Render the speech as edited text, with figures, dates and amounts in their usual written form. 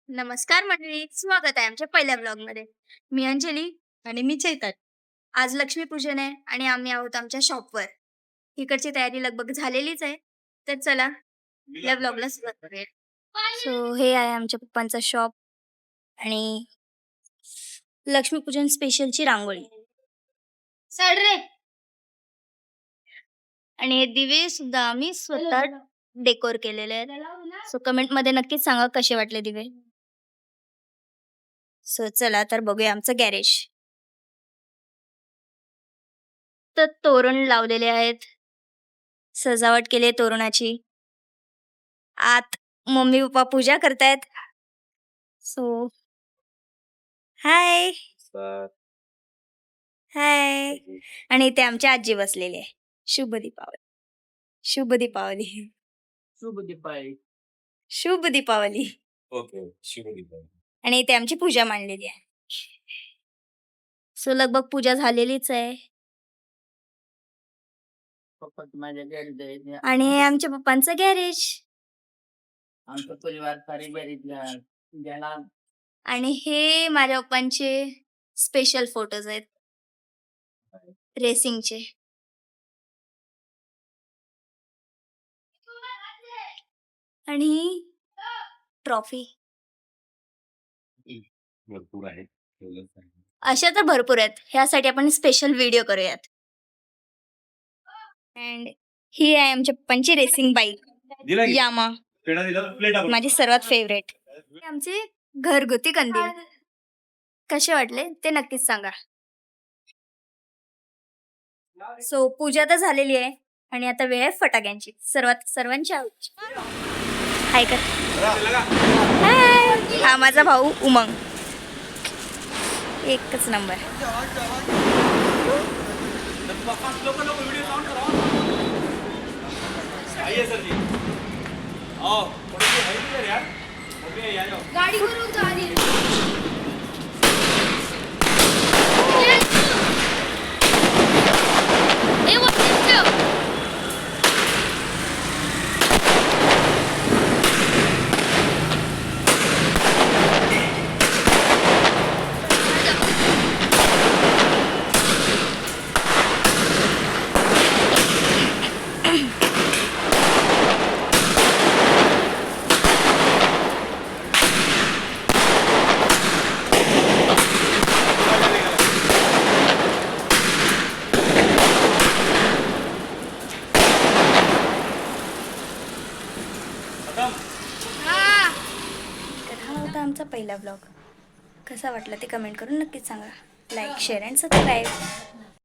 नमस्कार मंडळी, स्वागत आहे आमच्या पहिल्या ब्लॉगमध्ये. मी अंजली. आणि मी चैतन्य. आज लक्ष्मीपूजन आहे आणि आम्ही आहोत आमच्या शॉपवर. इकडची तयारी लगभग झालेलीच आहे. तर चला या ब्लॉगला सुरुवात करूया. सो हे आहे आमच्या पप्पांचं शॉप आणि लक्ष्मीपूजन स्पेशलची रांगोळी. चढ रे. आणि हे दिवे सुद्धा आम्ही स्वतः डेकोर केलेले आहेत. सो कमेंटमध्ये नक्कीच सांगा कसे वाटले दिवे. सो चला तर बघूया आमचं गॅरेज. तर तोरण लावलेले आहेत, सजावट केली आहे तोरणाची. आत मम्मी पप्पा पूजा करतायत. सो हाय हाय. आणि इथे आमची आजी बसलेली आहे. शुभ दीपावली. शुभ दीपावली. शुभ दीपावली. शुभ दीपावली. ओके, शुभ दीपावली. आणि इथे आमची पूजा मांडलेली आहे. सो लगभग पूजा झालेलीच आहे. पप्पा माझ्या गॅरेज आहे. आणि हे आमच्या पप्पांचं गॅरेज. आमचा परिवार सारे गॅरेजला ज्याला आणि हे माझ्या पप्पांचे स्पेशल फोटोज आहेत रेसिंगचे. आणि ट्रॉफी भरपूर आहे. अशा तर भरपूर आहेत. ह्यासाठी आपण स्पेशल व्हिडिओ करूयात. अँड ही आहे आमच्या पप्पांची रेसिंग बाईक यामा, माझी सर्वात फेवरेट. आमचे घरगुती कंदील कसे वाटले ते नक्कीच सांगा. सो पूजा तर झालेली आहे आणि आता वेळ आहे फटाक्यांची. सर्वांची आवडीची. हाय कर. हाय. हा माझा भाऊ उमंग, एकच नंबर. गाडी करून गाडी. तर हा होता आमचा पहिला ब्लॉग. कसा वाटला ते कमेंट करून नक्कीच सांगा. Like, share and subscribe.